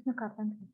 इसमें करता है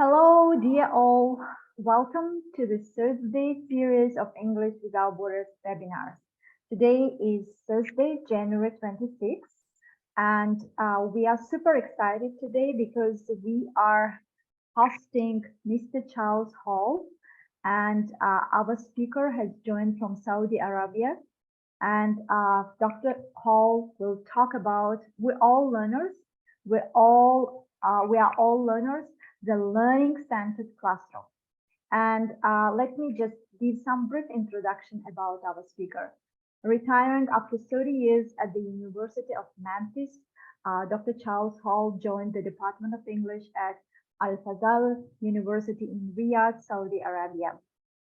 Hello, dear all. Welcome to the Thursday series of English Without Borders webinars. Today is Thursday, January 26th, and we are super excited today because we are hosting Mr. Charles Hall, and our speaker has joined from Saudi Arabia. And Dr. Hall will talk about we're all learners. We are all learners. The learning-centered classroom. And let me just give some brief introduction about our speaker. Retiring after 30 years at the University of Memphis, Dr. Charles Hall joined the Department of English at Al-Fazal University in Riyadh, Saudi Arabia.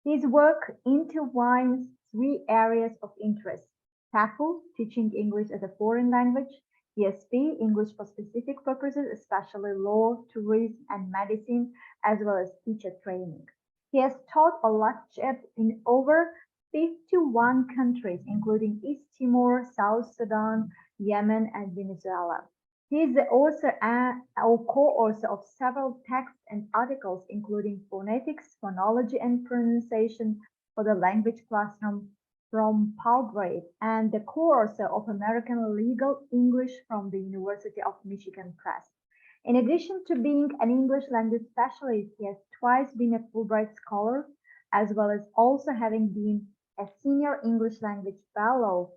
His work intertwines three areas of interest: TEFL, teaching English as a foreign language; ESP, English for specific purposes, especially law, tourism, and medicine, as well as teacher training. He has taught or lectured in over 51 countries, including East Timor, South Sudan, Yemen, and Venezuela. He is the author or co-author of several texts and articles, including Phonetics, Phonology, and Pronunciation for the Language Classroom from Palgrave, and the co-author of American Legal English from the University of Michigan Press. In addition to being an English language specialist, he has twice been a Fulbright Scholar, as well as also having been a Senior English Language Fellow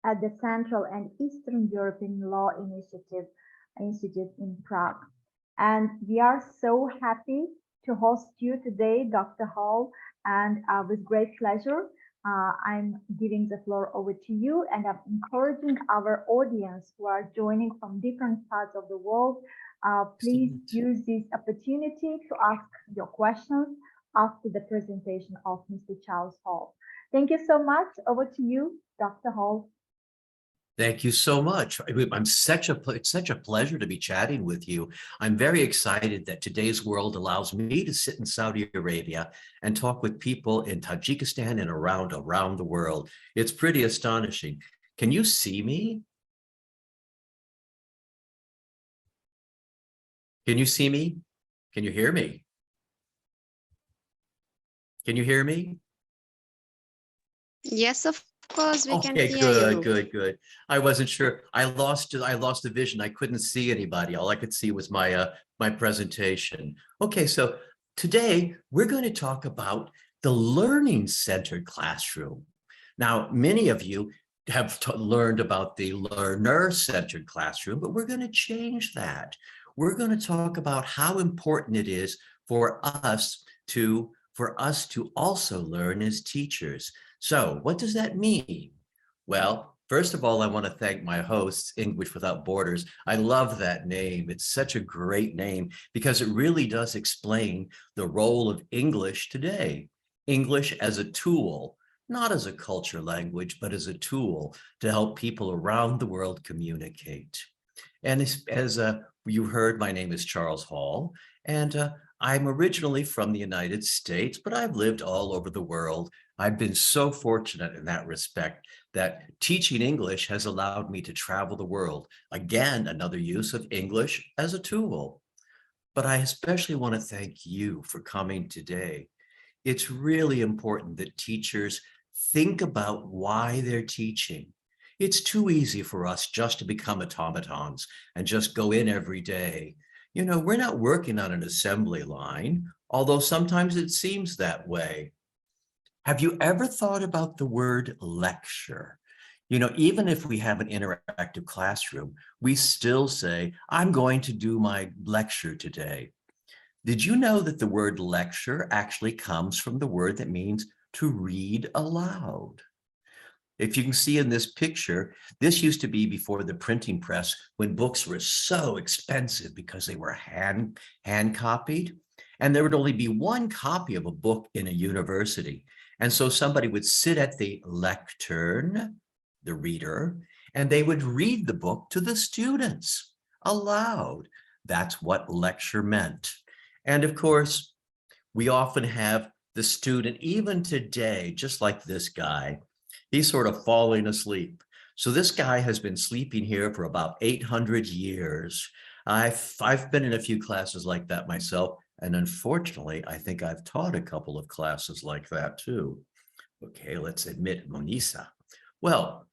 at the Central and Eastern European Law Institute in Prague. And we are so happy to host you today, Dr. Hall, and with great pleasure, I'm giving the floor over to you, and I'm encouraging our audience who are joining from different parts of the world, please use this opportunity to ask your questions after the presentation of Mr. Charles Hall. Thank you so much. Over to you, Dr. Hall. Thank you so much. It's such a pleasure to be chatting with you. I'm very excited that today's world allows me to sit in Saudi Arabia and talk with people in Tajikistan and around the world. It's pretty astonishing. Can you see me? Can you see me? Can you hear me? Can you hear me? Yes, of course, we can hear you. you. Good. I wasn't sure. I lost the vision. I couldn't see anybody. All I could see was my my presentation. Okay, so today we're going to talk about the learning-centered classroom. Now, many of you have learned about the learner-centered classroom, but we're going to change that. We're going to talk about how important it is for us to also learn as teachers. So what does that mean? Well, first of all, I want to thank my hosts, English Without Borders. I love that name. It's such a great name because it really does explain the role of English today. English as a tool, not as a culture language, but as a tool to help people around the world communicate. And as you heard, my name is Charles Hall, and I'm originally from the United States, but I've lived all over the world. I've been so fortunate in that respect that teaching English has allowed me to travel the world. Again, another use of English as a tool. But I especially want to thank you for coming today. It's really important that teachers think about why they're teaching. It's too easy for us just to become automatons and just go in every day. You know, we're not working on an assembly line, although sometimes it seems that way. Have you ever thought about the word lecture? You know, even if we have an interactive classroom, we still say, I'm going to do my lecture today. Did you know that the word lecture actually comes from the word that means to read aloud? If you can see in this picture, this used to be before the printing press when books were so expensive because they were hand copied. And there would only be one copy of a book in a university. And so somebody would sit at the lectern, the reader, and they would read the book to the students aloud. That's what lecture meant. And of course, we often have the student, even today, just like this guy, he's sort of falling asleep. So this guy has been sleeping here for about 800 years. I've been in a few classes like that myself. And unfortunately, I think I've taught a couple of classes like that too. Okay, let's admit Monisa. Well,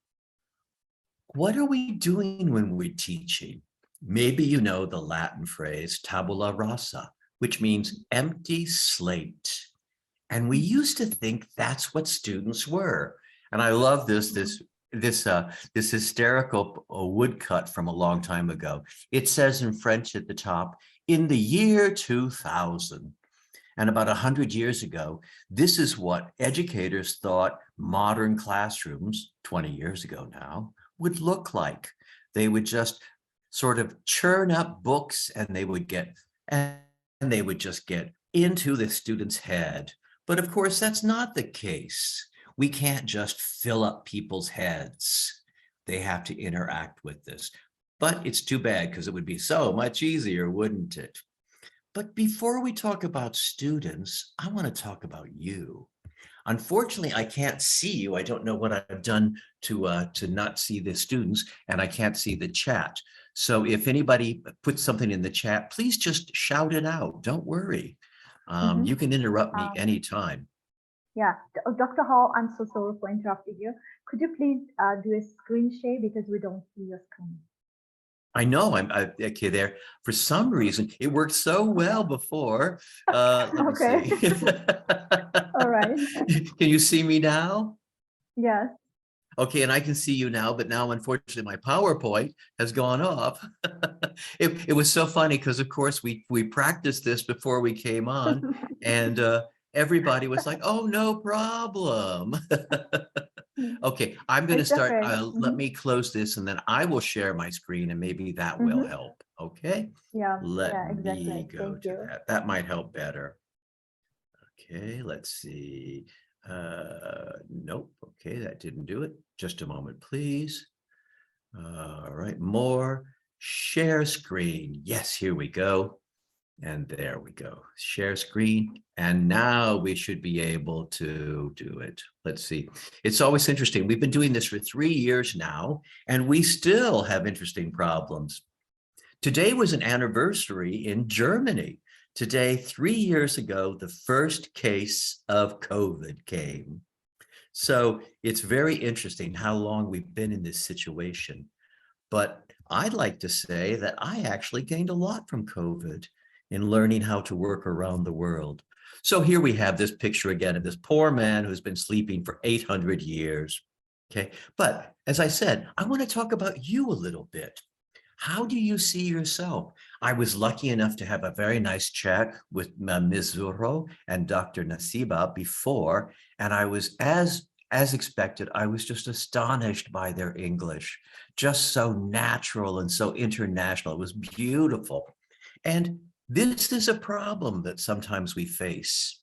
what are we doing when we're teaching? Maybe you know the Latin phrase tabula rasa, which means empty slate. And we used to think that's what students were. And I love this hysterical woodcut from a long time ago. It says in French at the top, in the year 2000. And about 100 years ago, this is what educators thought modern classrooms, 20 years ago now, would look like. They would just sort of churn up books and they would just get into the student's head. But of course, that's not the case. We can't just fill up people's heads. They have to interact with this. But it's too bad because it would be so much easier, wouldn't it? But before we talk about students, I want to talk about you. Unfortunately, I can't see you. I don't know what I've done to not see the students, and I can't see the chat. So if anybody puts something in the chat, please just shout it out. Don't worry. You can interrupt me anytime. Yeah, Dr. Hall, I'm so sorry for interrupting you. Could you please do a screen share because we don't see your screen? I know okay there. For some reason, it worked so well before. Let me see. All right. Can you see me now? Yes. Okay, and I can see you now, but now unfortunately my PowerPoint has gone off. It was so funny because of course we practiced this before we came on, and everybody was like, "Oh, no problem." Okay, I'm going to start. Let me close this and then I will share my screen and maybe that will help. Okay. Yeah. Let me go to that. That might help better. Okay, let's see. Nope. Okay, that didn't do it. Just a moment, please. All right, more share screen. Yes, here we go. And there we go. Share screen. And now we should be able to do it. Let's see. It's always interesting. We've been doing this for 3 years now, and we still have interesting problems. Today was an anniversary in Germany. Today, 3 years ago, the first case of COVID came. So it's very interesting how long we've been in this situation. But I'd like to say that I actually gained a lot from COVID in learning how to work around the world. So here we have this picture again of this poor man who's been sleeping for 800 years. Okay, but as I said, I want to talk about you a little bit. How do you see yourself? I was lucky enough to have a very nice chat with Ms. Zurro and Dr. Nasiba before, and I was, as expected, I was just astonished by their English, just so natural and so international. It was beautiful. And this is a problem that sometimes we face,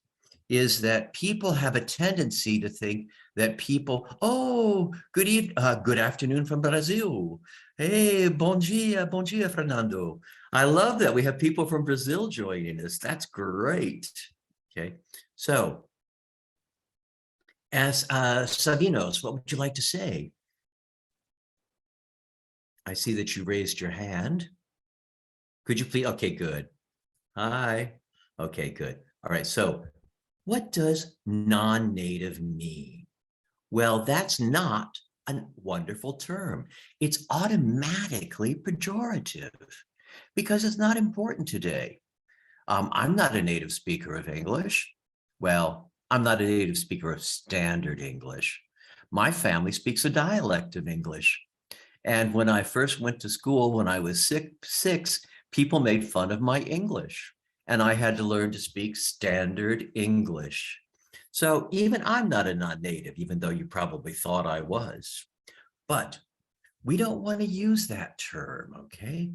is that people have a tendency to think that people, oh, good afternoon from Brazil. Hey, bom dia, Fernando. I love that we have people from Brazil joining us. That's great. Okay, so as Sabinos, what would you like to say? I see that you raised your hand. Could you please? Okay, good. Hi. Okay, good. All right. So what does non-native mean? Well, that's not a wonderful term. It's automatically pejorative because it's not important today. I'm not a native speaker of English. Well, I'm not a native speaker of standard English, My family speaks a dialect of English. And when I first went to school, when I was six, people made fun of my English. And I had to learn to speak standard English. So even I'm not a non-native, even though you probably thought I was. But we don't want to use that term, okay?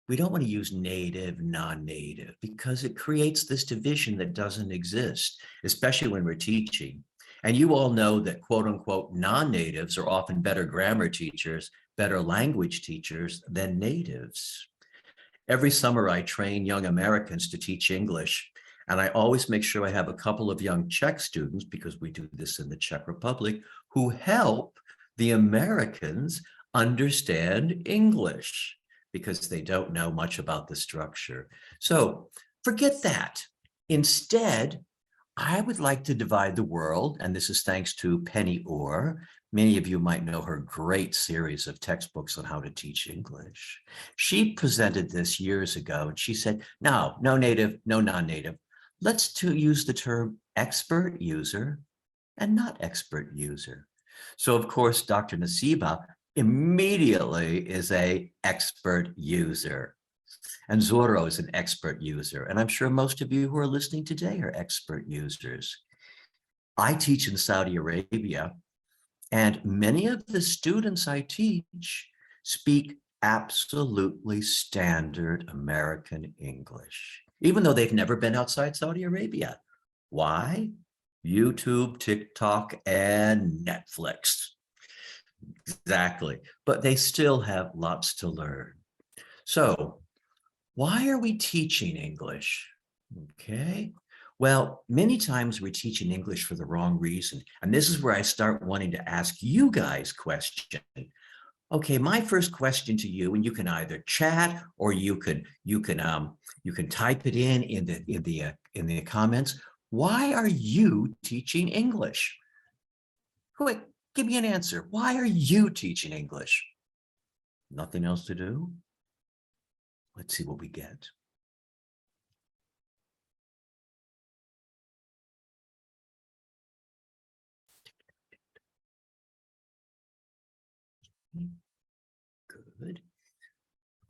We don't want to use native, non-native, because it creates this division that doesn't exist, especially when we're teaching. And you all know that quote unquote non-natives are often better grammar teachers, better language teachers than natives. Every summer I train young Americans to teach English, and I always make sure I have a couple of young Czech students, because we do this in the Czech Republic, who help the Americans understand English, because they don't know much about the structure. So forget that. Instead, I would like to divide the world, and this is thanks to Penny Orr. Many of you might know her great series of textbooks on how to teach English. She presented this years ago, and she said, no native, no non-native. Let's use the term expert user and not expert user. So of course, Dr. Nasiba immediately is an expert user. And Zorro is an expert user. And I'm sure most of you who are listening today are expert users. I teach in Saudi Arabia, and many of the students I teach speak absolutely standard American English, even though they've never been outside Saudi Arabia. Why? YouTube, TikTok, and Netflix. Exactly. But they still have lots to learn. So why are we teaching English? Okay. Well, many times we're teaching English for the wrong reason. And this is where I start wanting to ask you guys questions. Okay, my first question to you, and you can either chat or you can type it in the comments. Why are you teaching English? Quick, give me an answer. Why are you teaching English? Nothing else to do? Let's see what we get. Good.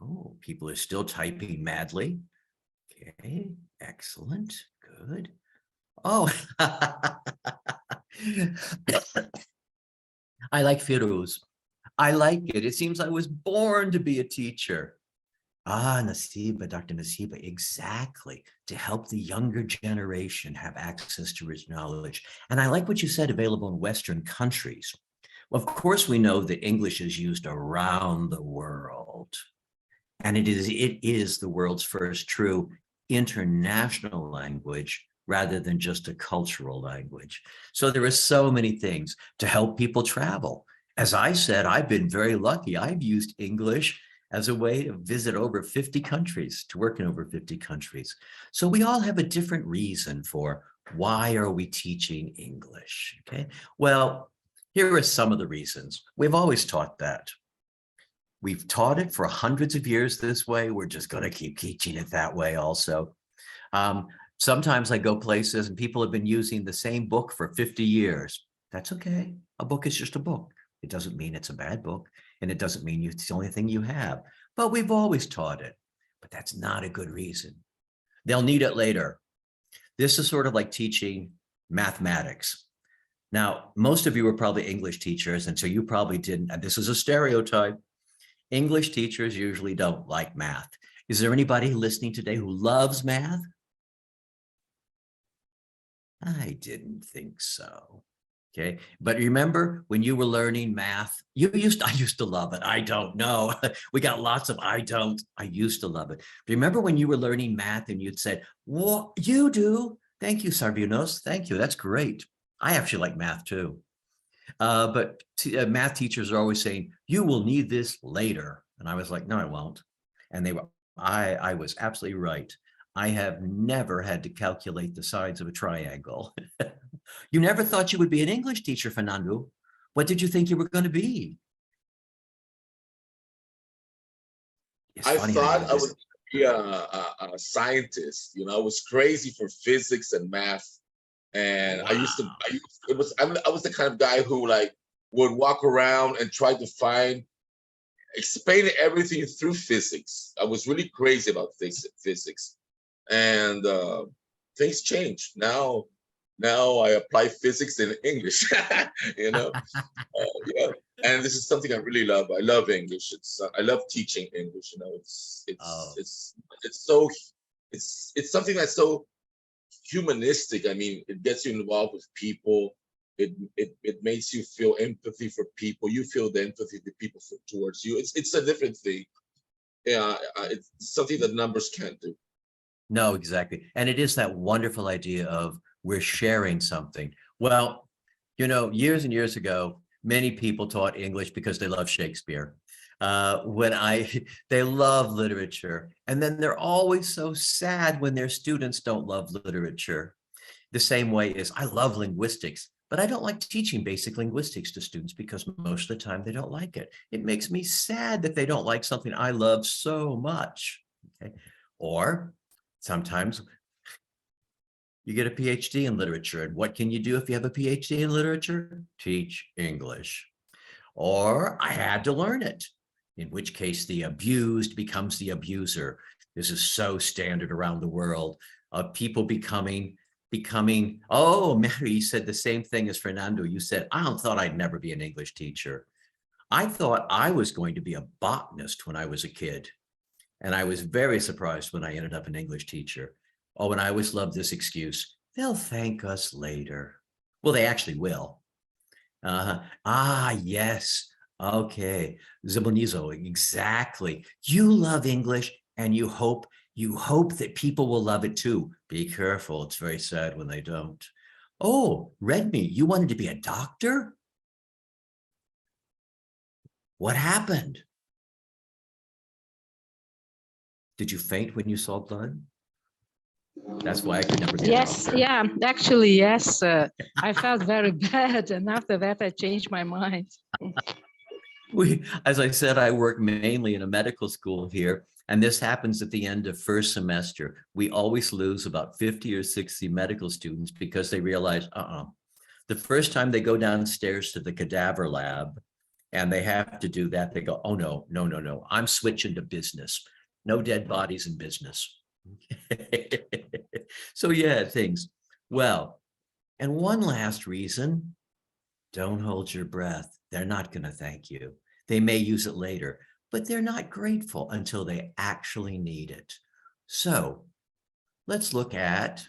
Oh, people are still typing madly. Okay, excellent, good. Oh, I like Firuz. I like it. It seems I was born to be a teacher. Ah, Nasiba, Dr. Nasiba, exactly. To help the younger generation have access to rich knowledge. And I like what you said, available in Western countries. Well, of course, we know that English is used around the world. And it is the world's first true international language rather than just a cultural language. So there are so many things to help people travel. As I said, I've been very lucky. I've used English as a way to visit over 50 countries, to work in over 50 countries. So we all have a different reason for why are we teaching English, okay? Well, here are some of the reasons. We've always taught that. We've taught it for hundreds of years this way. We're just going to keep teaching it that way also. Sometimes I go places and people have been using the same book for 50 years. That's okay. A book is just a book. It doesn't mean it's a bad book, and it doesn't mean it's the only thing you have. But we've always taught it. But that's not a good reason. They'll need it later. This is sort of like teaching mathematics. Now, most of you are probably English teachers, and so you probably didn't, and this is a stereotype. English teachers usually don't like math. Is there anybody listening today who loves math? I didn't think so. Okay, but remember when you were learning math, I used to love it. I don't know. We got lots of I used to love it. Remember when you were learning math and you'd said, what you do? Thank you, Sarvinos. Thank you. That's great. I actually like math too. But math teachers are always saying, you will need this later. And I was like, no, I won't. And I was absolutely right. I have never had to calculate the sides of a triangle. You never thought you would be an English teacher, Fernando. What did you think you were going to be? I thought I would be a scientist. You know, I was crazy for physics and math. And Wow. I was the kind of guy who like would walk around and try to explain everything through physics. I was really crazy about physics, and things changed. Now I apply physics in English. you know, yeah. And this is something I really love. I love English. I love teaching English. You know, it's something that's so humanistic. I mean, it gets you involved with people. It makes you feel empathy for people. You feel the empathy that people feel towards you. It's a different thing. Yeah, it's something that numbers can't do. No, exactly. And it is that wonderful idea of we're sharing something. Well, you know, years and years ago, many people taught English because they love Shakespeare. They love literature. And then they're always so sad when their students don't love literature. The same way as I love linguistics, but I don't like teaching basic linguistics to students because most of the time they don't like it. It makes me sad that they don't like something I love so much. Okay. Or sometimes you get a PhD in literature, and what can you do if you have a PhD in literature? Teach English. Or I had to learn it, in which case the abused becomes the abuser. This is so standard around the world of people becoming, oh, Mary, you said the same thing as Fernando. You said, I thought I'd never be an English teacher. I thought I was going to be a botanist when I was a kid. And I was very surprised when I ended up an English teacher. Oh, and I always love this excuse. They'll thank us later. Well, they actually will. Yes. Okay. Zibonizo, exactly. You love English and you hope that people will love it too. Be careful. It's very sad when they don't. Oh, Redmi, you wanted to be a doctor? What happened? Did you faint when you saw blood? That's why I could never be a doctor. Yeah, actually, yes. I felt very bad. And after that, I changed my mind. As I said, I work mainly in a medical school here, and this happens at the end of first semester. We always lose about 50 or 60 medical students because they realize, the first time they go downstairs to the cadaver lab and they have to do that, they go, oh, no, I'm switching to business. No dead bodies in business. So yeah, things. Well, and one last reason, don't hold your breath. They're not going to thank you. They may use it later, but they're not grateful until they actually need it. So let's look at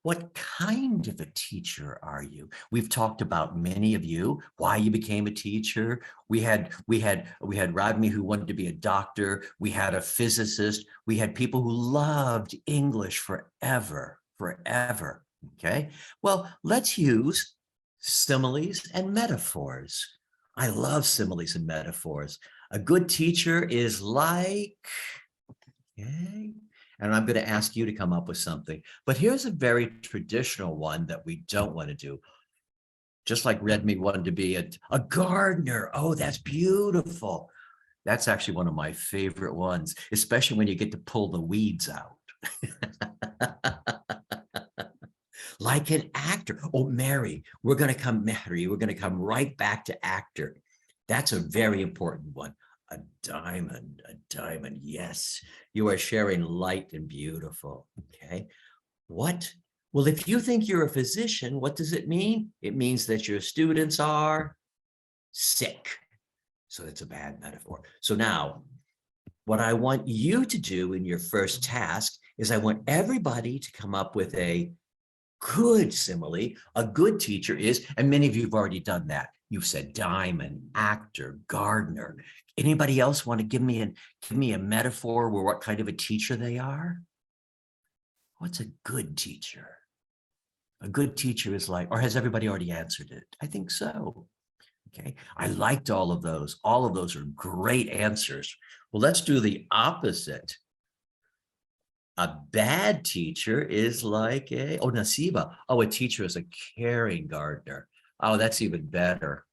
what kind of a teacher are you? We've talked about many of you, why you became a teacher. We had Rodney who wanted to be a doctor. We had a physicist. We had people who loved English forever. Okay. Well, let's use similes and metaphors. I love similes and metaphors. A good teacher is like, okay. And I'm going to ask you to come up with something. But here's a very traditional one that we don't want to do. Just like Redmi wanted to be a gardener. Oh, that's beautiful. That's actually one of my favorite ones, especially when you get to pull the weeds out. Like an actor. Oh, Mary, we're going to come right back to actor. That's a very important one. A diamond. Yes, you are sharing light and beautiful. Okay. What? Well, if you think you're a physician, what does it mean? It means that your students are sick. So that's a bad metaphor. So now, what I want you to do in your first task is I want everybody to come up with a good simile. A good teacher is, and many of you have already done that. You've said diamond, actor, gardener. Anybody else want to give me a metaphor where what kind of a teacher they are? What's a good teacher? A good teacher is like, or has everybody already answered it? I think so. Okay, I liked all of those. All of those are great answers. Well, let's do the opposite. A bad teacher is like Nasiba. Oh, a teacher is a caring gardener. Oh, that's even better.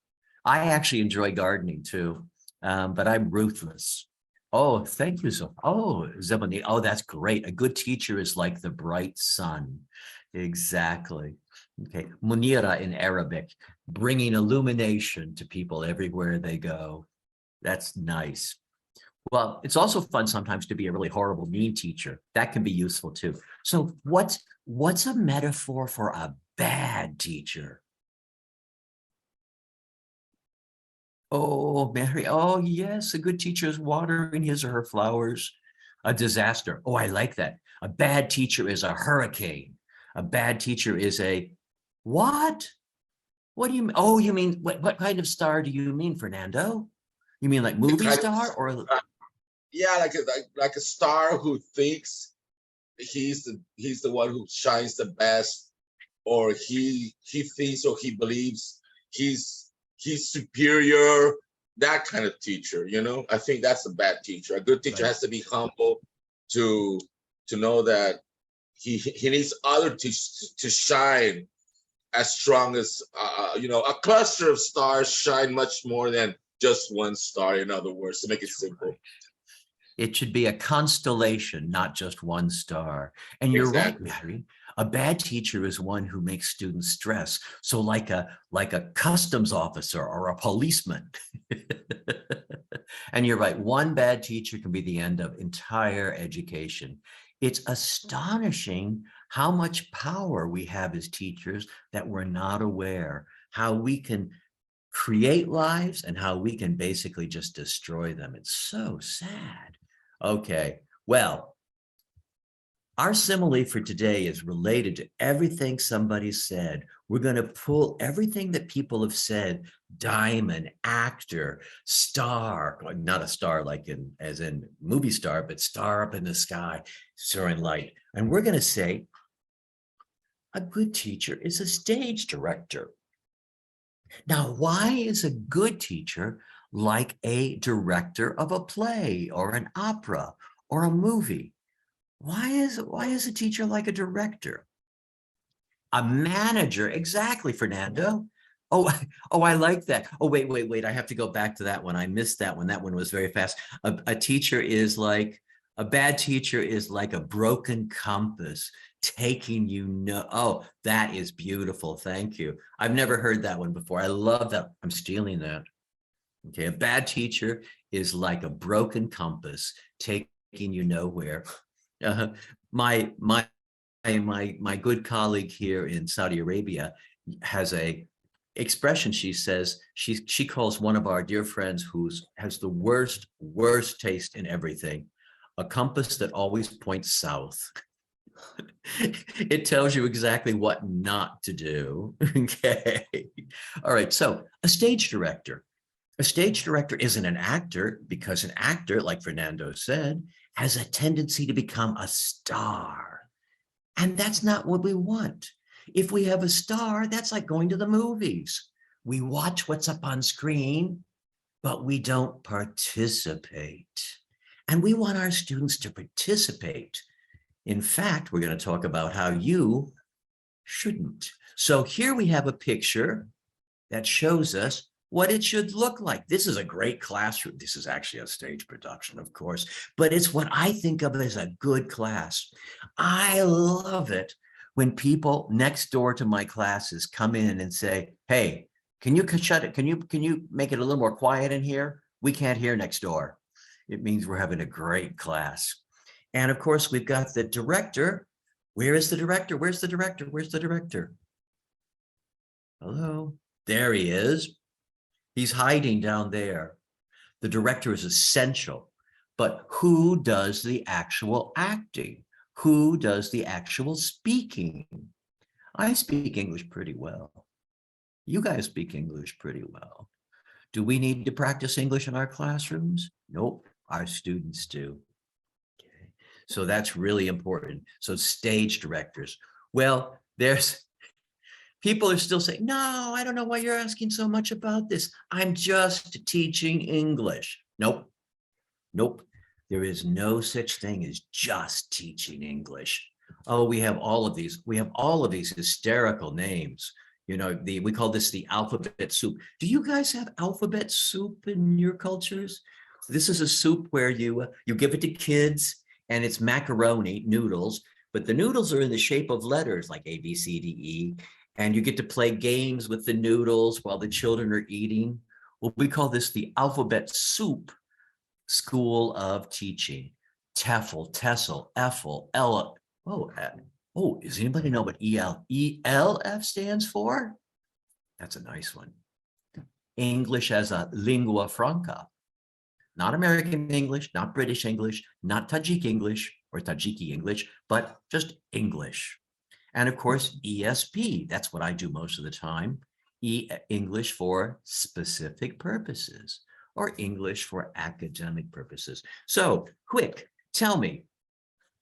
I actually enjoy gardening too, but I'm ruthless. Oh, thank you. So, oh, Zebani, oh, that's great. A good teacher is like the bright sun. Exactly. Okay. Munira in Arabic, bringing illumination to people everywhere they go. That's nice. Well, it's also fun sometimes to be a really horrible, mean teacher. That can be useful too. So what's a metaphor for a bad teacher? Oh, Mary. Oh, yes. A good teacher is watering his or her flowers. A disaster. Oh, I like that. A bad teacher is a hurricane. A bad teacher is a what? What do you mean? Oh, you mean what kind of star do you mean, Fernando? You mean like The movie kind of star or yeah, like a star who thinks he's the one who shines the best, or he thinks or he believes he's superior. That kind of teacher, you know. I think that's a bad teacher. A good teacher Right. has to be humble to know that he needs other teachers to shine as strong as you know, a cluster of stars shine much more than just one star. In other words, to make it simple. Right. It should be a constellation, not just one star. And you're right, Exactly. Mary. A bad teacher is one who makes students stress. So like a customs officer or a policeman. And you're right, one bad teacher can be the end of entire education. It's astonishing how much power we have as teachers that we're not aware, how we can create lives and how we can basically just destroy them. It's so sad. Okay, well, our simile for today is related to everything somebody said. We're going to pull everything that people have said, diamond, actor, star, not a star like in as in movie star, but star up in the sky, soaring light. And we're going to say a good teacher is a stage director. Now, why is a good teacher like a director of a play or an opera or a movie? Why is a teacher like a director? A manager, exactly, Fernando. Oh, oh, I like that. Oh, wait. I have to go back to that one. I missed that one. That one was very fast. A teacher is like, a bad teacher is like a broken compass taking oh, that is beautiful. Thank you. I've never heard that one before. I love that. I'm stealing that. Okay, a bad teacher is like a broken compass taking you nowhere. My good colleague here in Saudi Arabia has a expression. She says she calls one of our dear friends has the worst taste in everything, a compass that always points south. It tells you exactly what not to do. Okay. All right. So a stage director. A stage director isn't an actor, because an actor, like Fernando said, has a tendency to become a star. And that's not what we want. If we have a star, that's like going to the movies. We watch what's up on screen, but we don't participate. And we want our students to participate. In fact, we're going to talk about how you shouldn't. So here we have a picture that shows us what it should look like. This is a great classroom. This is actually a stage production, of course, but it's what I think of as a good class. I love it when people next door to my classes come in and say, hey, can you shut it? Can you make it a little more quiet in here? We can't hear next door. It means we're having a great class. And of course, we've got the director. Where is the director? Where's the director? Where's the director? Hello, there he is. He's hiding down there. The director is essential, but who does the actual acting? Who does the actual speaking? I speak English pretty well. You guys speak English pretty well. Do we need to practice English in our classrooms? Nope, our students do. Okay. So that's really important. So stage directors. Well, people are still saying, no, I don't know why you're asking so much about this. I'm just teaching English. Nope. There is no such thing as just teaching English. Oh, we have all of these. We have all of these hysterical names. You know, we call this the alphabet soup. Do you guys have alphabet soup in your cultures? This is a soup where you give it to kids, and it's macaroni noodles, but the noodles are in the shape of letters like A, B, C, D, E, and you get to play games with the noodles while the children are eating. Well, we call this the Alphabet Soup School of Teaching. TEFL, TESOL, EFL, Ella. Oh, does anybody know what ELF stands for? That's a nice one. English as a lingua franca. Not American English, not British English, not Tajik English or Tajiki English, but just English. And of course, ESP, that's what I do most of the time. English for specific purposes or English for academic purposes. So quick, tell me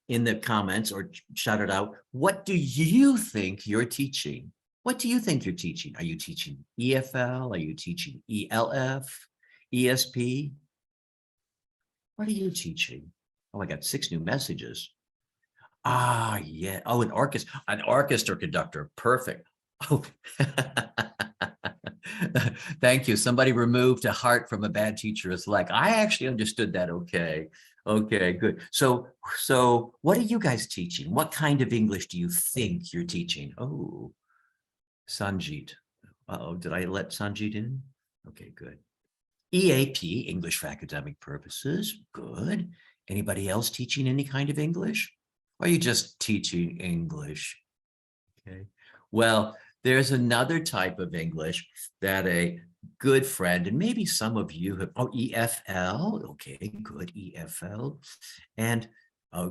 in the comments or shout it out, what do you think you're teaching? What do you think you're teaching? Are you teaching EFL? Are you teaching ELF, ESP? What are you teaching? Oh, I got 6 new messages. Ah, yeah. Oh, an orchestra conductor. Perfect. Oh, thank you. Somebody removed a heart from a bad teacher's leg. I actually understood that. Okay. Okay, good. So what are you guys teaching? What kind of English do you think you're teaching? Oh, Sanjeet. Uh-oh, did I let Sanjeet in? Okay, good. EAP, English for academic purposes. Good. Anybody else teaching any kind of English? Or are you just teaching English? Okay. Well, there's another type of English that a good friend, and maybe some of you have, EFL. Okay, good, EFL. And,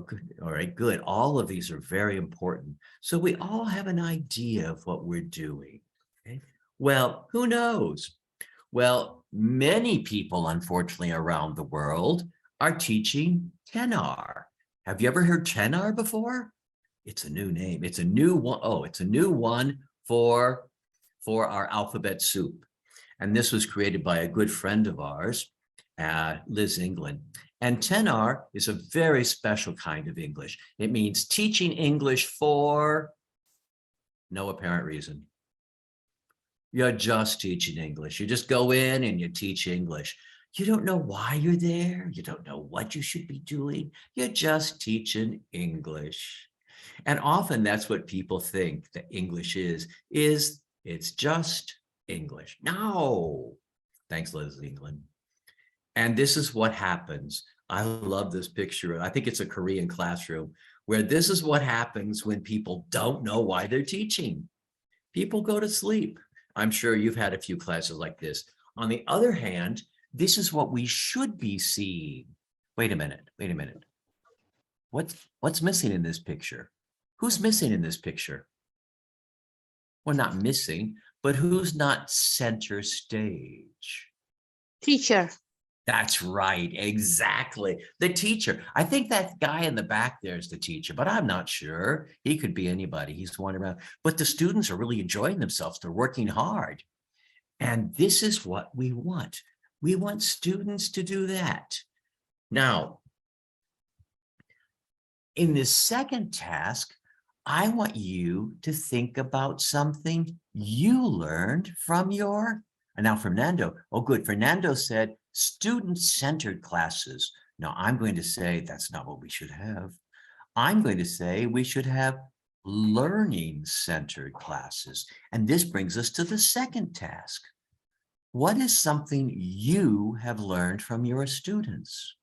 good. All right, good. All of these are very important. So we all have an idea of what we're doing. Okay. Well, who knows? Well, many people, unfortunately, around the world are teaching TENR. Have you ever heard TENR before? It's a new name. It's a new one. Oh, it's a new one for our alphabet soup. And this was created by a good friend of ours, Liz England. And TENR is a very special kind of English. It means teaching English for no apparent reason. You're just teaching English. You just go in and you teach English. You don't know why you're there. You don't know what you should be doing. You're just teaching English. And often that's what people think that English is it's just English. No. Thanks, Liz England. And this is what happens. I love this picture. I think it's a Korean classroom where this is what happens when people don't know why they're teaching. People go to sleep. I'm sure you've had a few classes like this. On the other hand, this is what we should be seeing. Wait a minute. What's missing in this picture? Who's missing in this picture? Well, not missing, but who's not center stage? Teacher. That's right, exactly. The teacher. I think that guy in the back there is the teacher, but I'm not sure. He could be anybody. He's wandering around. But the students are really enjoying themselves. They're working hard. And this is what we want. We want students to do that. Now, in this second task, I want you to think about something you learned from your, and now Fernando, oh good, Fernando said student-centered classes. Now I'm going to say that's not what we should have. I'm going to say we should have learning-centered classes. And this brings us to the second task. What is something you have learned from your students?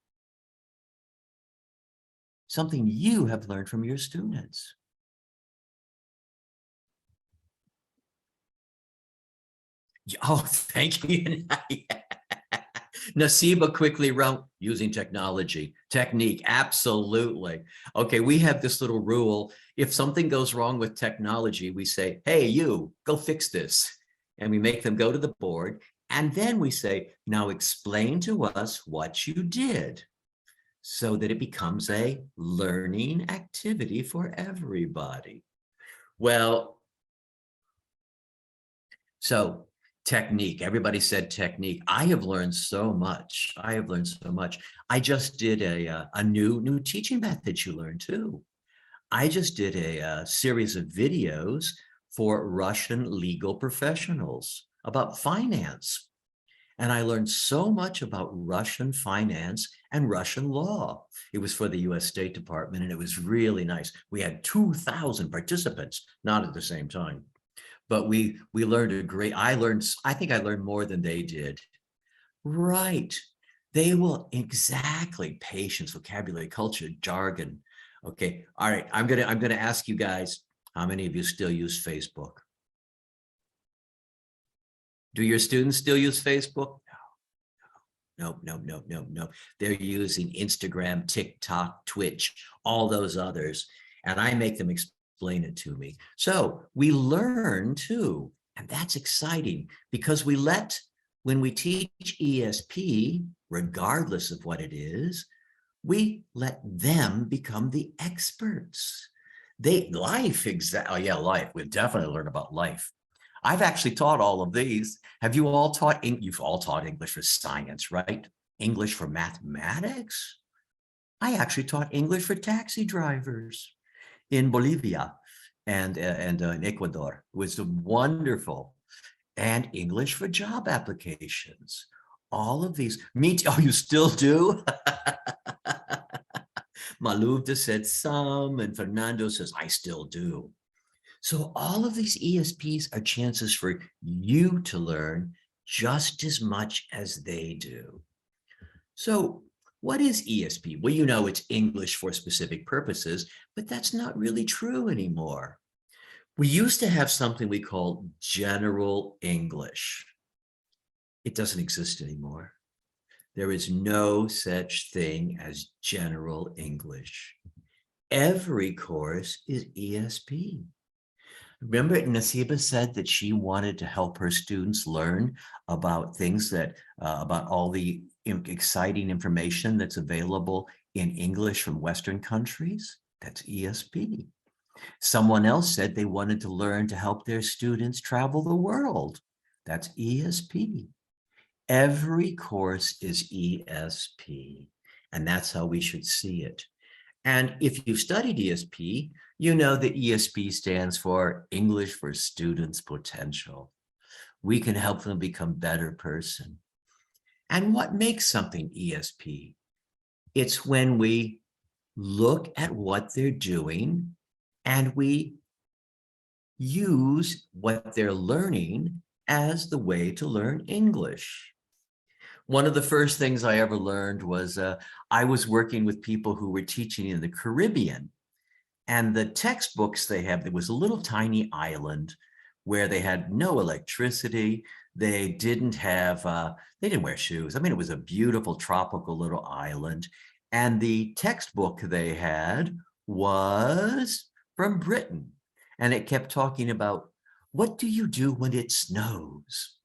Something you have learned from your students. Oh, thank you. Nasiba quickly wrote, using technology, technique, absolutely. Okay, we have this little rule. If something goes wrong with technology, we say, hey, you, go fix this. And we make them go to the board. And then we say, now explain to us what you did, so that it becomes a learning activity for everybody. Well, so technique, everybody said technique. I have learned so much. I have learned so much. I just did a new teaching method you learned too. I just did a series of videos for Russian legal professionals about finance. And I learned so much about Russian finance and Russian law. It was for the US State Department, and it was really nice. We had 2,000 participants, not at the same time, but we learned I think I learned more than they did. Right. They will exactly patience, vocabulary, culture, jargon. Okay. All right. I'm gonna ask you guys, how many of you still use Facebook? Do your students still use Facebook? No. They're using Instagram, TikTok, Twitch, all those others. And I make them explain it to me. So we learn too, and that's exciting because when we teach ESP, regardless of what it is, we let them become the experts. Life. We've definitely learned about life. I've actually taught all of these. Have you all taught, you've all taught English for science, right? English for mathematics? I actually taught English for taxi drivers in Bolivia and in Ecuador. It was wonderful. And English for job applications. All of these. Oh, you still do? Maluvda said some, and Fernando says, I still do. So all of these ESPs are chances for you to learn just as much as they do. So what is ESP? Well, you know, it's English for specific purposes, but that's not really true anymore. We used to have something we called general English. It doesn't exist anymore. There is no such thing as general English. Every course is ESP. Remember, Nasiba said that she wanted to help her students learn about things that, about all the exciting information that's available in English from Western countries. That's ESP. Someone else said they wanted to learn to help their students travel the world. That's ESP. Every course is ESP, and that's how we should see it. And if you've studied ESP, you know that ESP stands for English for Students' Potential. We can help them become a better person. And what makes something ESP? It's when we look at what they're doing and we use what they're learning as the way to learn English. One of the first things I ever learned was I was working with people who were teaching in the Caribbean, and the textbooks they have, there was a little tiny island where they had no electricity. They didn't wear shoes. I mean, it was a beautiful tropical little island. And the textbook they had was from Britain. And it kept talking about, what do you do when it snows?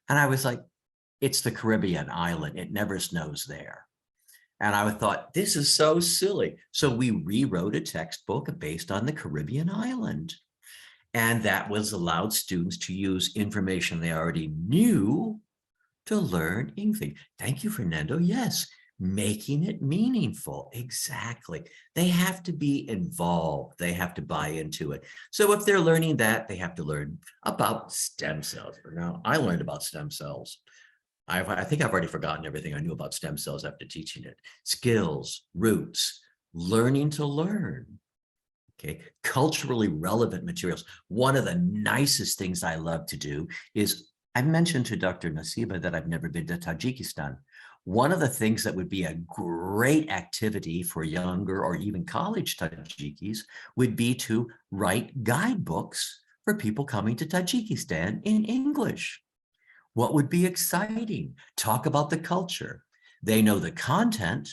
And I was like, it's the Caribbean island. It never snows there. And I thought, this is so silly. So we rewrote a textbook based on the Caribbean island. And that was allowed students to use information they already knew to learn English. Thank you, Fernando. Yes, making it meaningful. Exactly. They have to be involved. They have to buy into it. So if they're learning that, they have to learn about stem cells. Now, I learned about stem cells. I think I've already forgotten everything I knew about stem cells after teaching it. Skills, roots, learning to learn. Okay, culturally relevant materials. One of the nicest things I love to do is, I mentioned to Dr. Nasiba that I've never been to Tajikistan. One of the things that would be a great activity for younger or even college Tajikis would be to write guidebooks for people coming to Tajikistan in English. What would be exciting? Talk about the culture. They know the content,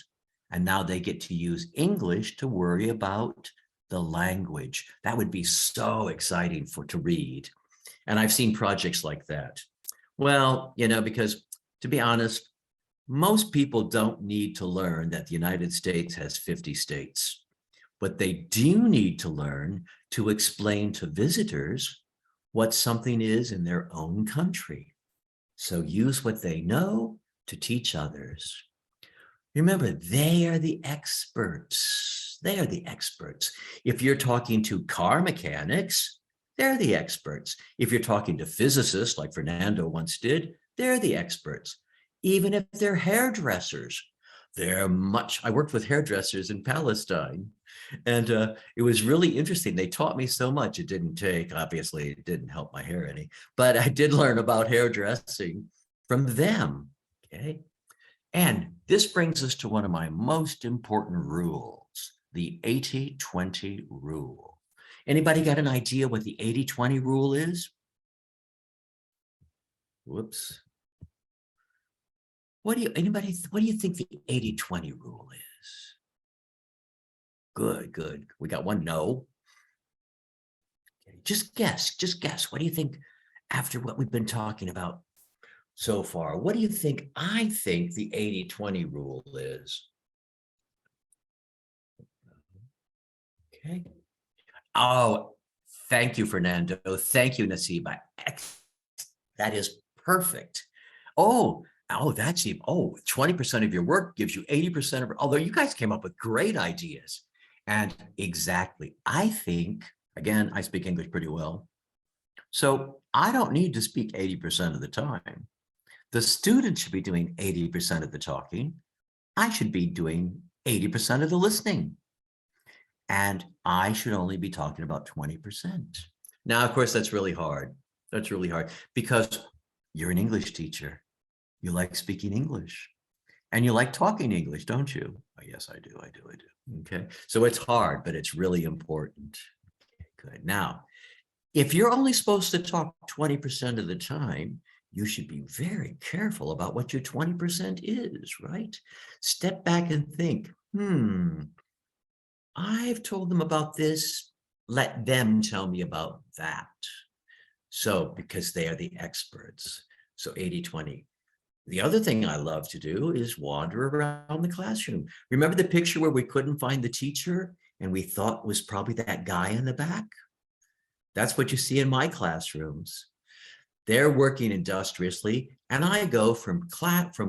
and now they get to use English to worry about the language. That would be so exciting to read. And I've seen projects like that. Well, you know, because to be honest, most people don't need to learn that the United States has 50 states. But they do need to learn to explain to visitors what something is in their own country. So use what they know to teach others. Remember, they are the experts. They are the experts. If you're talking to car mechanics, they're the experts. If you're talking to physicists, like Fernando once did, they're the experts. Even if they're hairdressers, I worked with hairdressers in Palestine, and it was really interesting. They taught me so much. It didn't take, obviously, it didn't help my hair any, but I did learn about hairdressing from them, okay? And this brings us to one of my most important rules, the 80-20 rule. Anybody got an idea what the 80-20 rule is? Whoops. What do you think the 80-20 rule is? Good, good. We got one no. Okay, just guess. What do you think after what we've been talking about so far? What do you think I think the 80-20 rule is? Okay. Oh, thank you, Fernando. Thank you, Nasiba. That is perfect. Oh, that's even, 20% of your work gives you 80% of, although you guys came up with great ideas. And exactly, I think, again, I speak English pretty well. So I don't need to speak 80% of the time. The student should be doing 80% of the talking. I should be doing 80% of the listening. And I should only be talking about 20%. Now, of course, that's really hard. That's really hard because you're an English teacher. You like speaking English and you like talking English, don't you? Oh, yes, I do. Okay. So it's hard, but it's really important. Okay, good. Now, if you're only supposed to talk 20% of the time, you should be very careful about what your 20% is, right? Step back and think, I've told them about this. Let them tell me about that. So, because they are the experts. So 80-20. The other thing I love to do is wander around the classroom. Remember the picture where we couldn't find the teacher and we thought was probably that guy in the back? That's what you see in my classrooms. They're working industriously and I go from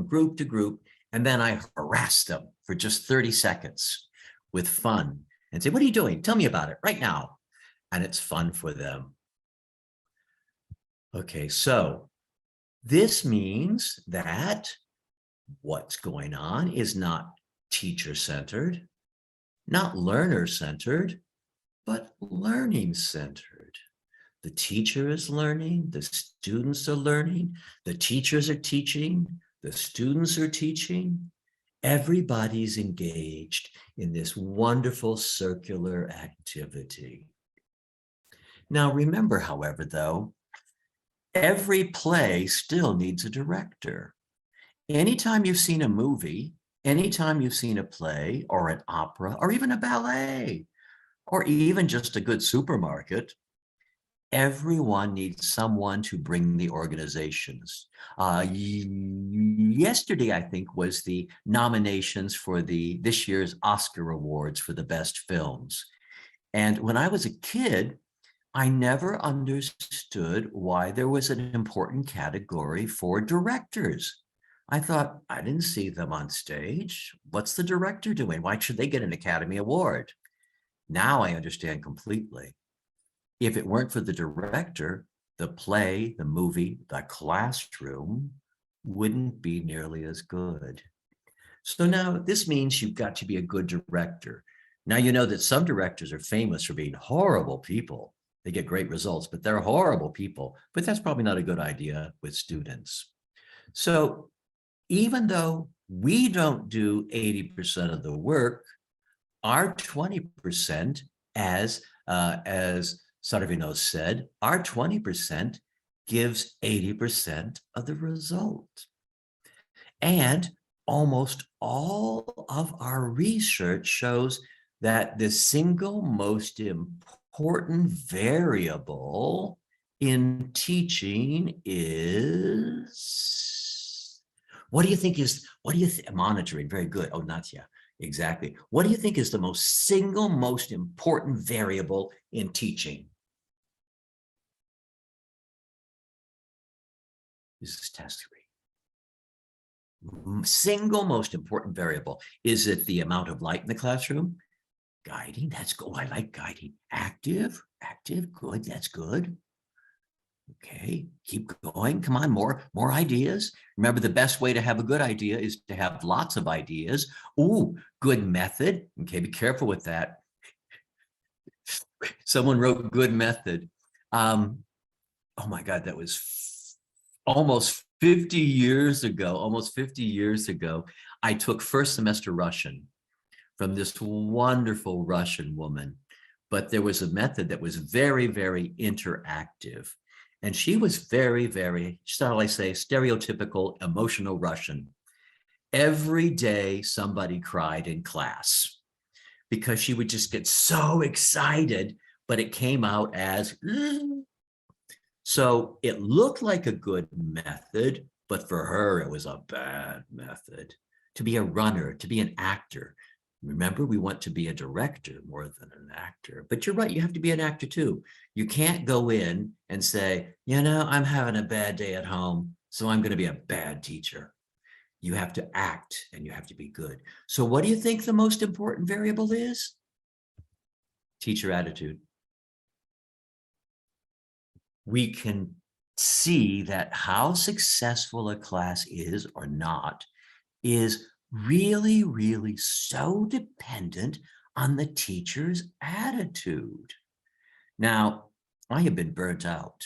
group to group and then I harass them for just 30 seconds with fun and say, what are you doing? Tell me about it right now. And it's fun for them. Okay, so this means that what's going on is not teacher-centered, not learner-centered, but learning-centered. The teacher is learning, the students are learning, the teachers are teaching, the students are teaching. Everybody's engaged in this wonderful circular activity. Now, remember, however, though, every play still needs a director. Anytime you've seen a movie, anytime you've seen a play or an opera or even a ballet or even just a good supermarket, everyone needs someone to bring the organizations. Yesterday, I think, was the nominations for this year's Oscar Awards for the best films. And when I was a kid, I never understood why there was an important category for directors. I thought, I didn't see them on stage. What's the director doing? Why should they get an Academy Award? Now I understand completely. If it weren't for the director, the play, the movie, the classroom wouldn't be nearly as good. So now this means you've got to be a good director. Now you know that some directors are famous for being horrible people. They get great results, but they're horrible people. But that's probably not a good idea with students. So even though we don't do 80% of the work, our 20%, as Sarvino said, our 20% gives 80% of the result. And almost all of our research shows that the single most important variable in teaching is, monitoring, very good. Oh, Natia, exactly. What do you think is the single most important variable in teaching? This is test 3. Single most important variable. Is it the amount of light in the classroom? Guiding, that's good. I like guiding. Active, good, that's good. Okay, keep going. Come on, more ideas. Remember, the best way to have a good idea is to have lots of ideas. Ooh, good method. Okay, be careful with that. Someone wrote good method. Oh my God, that was almost 50 years ago. Almost 50 years ago, I took first semester Russian from this wonderful Russian woman. But there was a method that was very, very interactive. And she was very, very, shall I say, stereotypical emotional Russian. Every day somebody cried in class because she would just get so excited, but it came out as, so it looked like a good method, but for her, it was a bad method. To be a runner, to be an actor. Remember, we want to be a director more than an actor, but you're right, you have to be an actor too. You can't go in and say, you know, I'm having a bad day at home, so I'm going to be a bad teacher. You have to act and you have to be good. So what do you think the most important variable is? Teacher attitude. We can see that how successful a class is or not is really, really so dependent on the teacher's attitude. Now, I have been burnt out.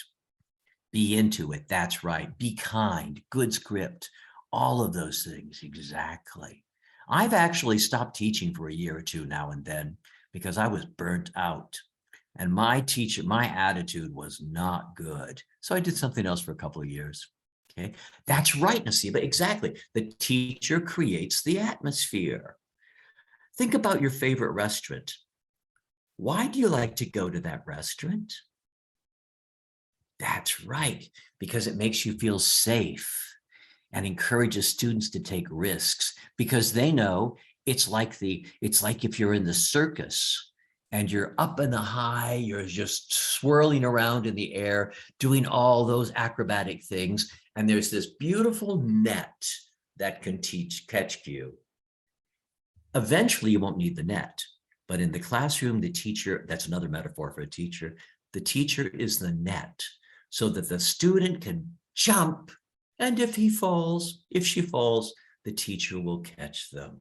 Be into it, that's right. Be kind, good script, all of those things, exactly. I've actually stopped teaching for a year or two now and then because I was burnt out. And my attitude was not good. So I did something else for a couple of years. Okay, that's right, Nasiba, exactly. The teacher creates the atmosphere. Think about your favorite restaurant. Why do you like to go to that restaurant? That's right, because it makes you feel safe and encourages students to take risks because they know it's like if you're in the circus and you're up in the high, you're just swirling around in the air, doing all those acrobatic things. And there's this beautiful net that can catch you. Eventually, you won't need the net. But in the classroom, the teacher, that's another metaphor for a teacher, the teacher is the net so that the student can jump. And if she falls, the teacher will catch them.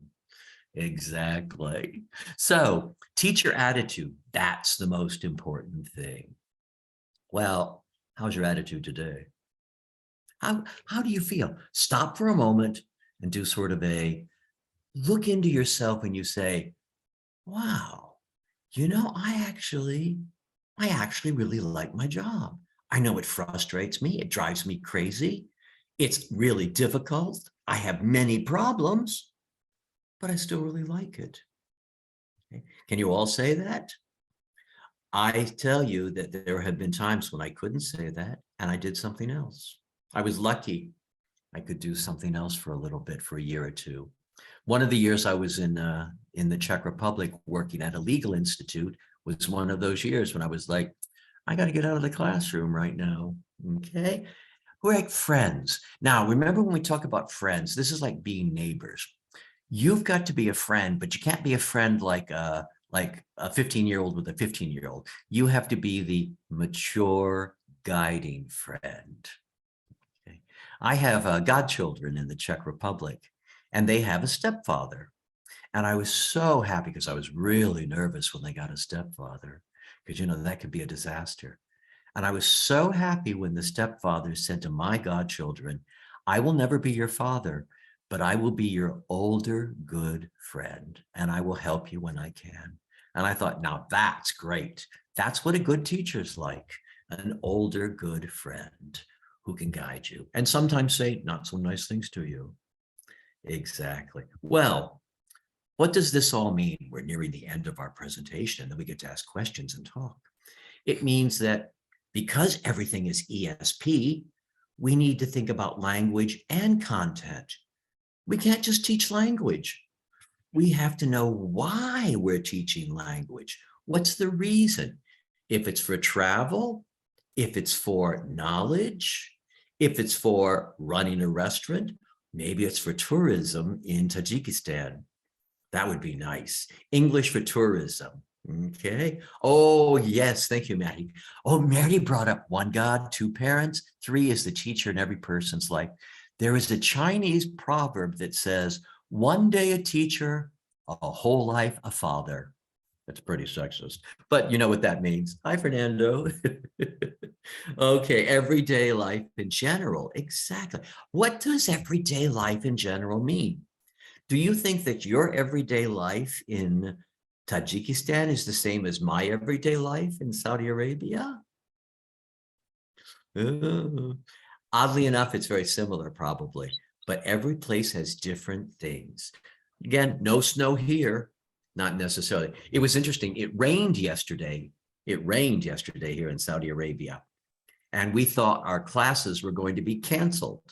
Exactly. So teacher attitude, that's the most important thing. Well, how's your attitude today? How do you feel? Stop for a moment and do sort of a look into yourself and you say, wow, you know, I actually really like my job. I know it frustrates me. It drives me crazy. It's really difficult. I have many problems, but I still really like it. Okay. Can you all say that? I tell you that there have been times when I couldn't say that and I did something else. I was lucky. I could do something else for a little bit, for a year or two. One of the years I was in the Czech Republic working at a legal institute was one of those years when I was like, I got to get out of the classroom right now. Okay. We're like friends. Now, remember when we talk about friends, this is like being neighbors. You've got to be a friend, but you can't be a friend like a 15-year-old with a 15-year-old. You have to be the mature, guiding friend. Okay. I have godchildren in the Czech Republic, and they have a stepfather. And I was so happy because I was really nervous when they got a stepfather, because, you know, that could be a disaster. And I was so happy when the stepfather said to my godchildren, I will never be your father, but I will be your older, good friend, and I will help you when I can. And I thought, now that's great. That's what a good teacher's like, an older, good friend who can guide you and sometimes say not so nice things to you. Exactly. Well, what does this all mean? We're nearing the end of our presentation, and then we get to ask questions and talk. It means that because everything is ESP, we need to think about language and content. We can't just teach language. We have to know why we're teaching language. What's the reason? If it's for travel, if it's for knowledge, if it's for running a restaurant, maybe it's for tourism in Tajikistan. That would be nice. English for tourism. Okay. Oh, yes. Thank you, Maddie. Oh, Mary brought up one God, two parents, three is the teacher in every person's life. There is a Chinese proverb that says, one day a teacher, a whole life a father. That's pretty sexist, but you know what that means. Hi, Fernando. Okay, everyday life in general. Exactly. What does everyday life in general mean? Do you think that your everyday life in Tajikistan is the same as my everyday life in Saudi Arabia? Oddly enough, it's very similar probably, but every place has different things. Again, no snow here, not necessarily. It was interesting. It rained yesterday. It rained yesterday here in Saudi Arabia. And we thought our classes were going to be canceled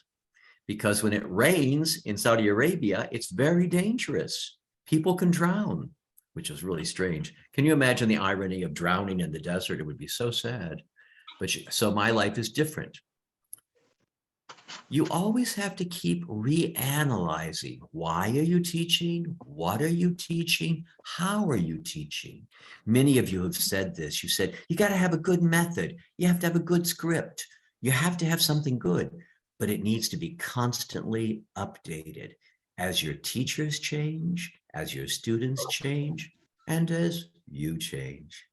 because when it rains in Saudi Arabia, it's very dangerous. People can drown, which is really strange. Can you imagine the irony of drowning in the desert? It would be so sad. But so my life is different. You always have to keep reanalyzing. Why are you teaching? What are you teaching? How are you teaching? Many of you have said this. You said, you got to have a good method. You have to have a good script. You have to have something good, but it needs to be constantly updated as your teachers change, as your students change, and as you change.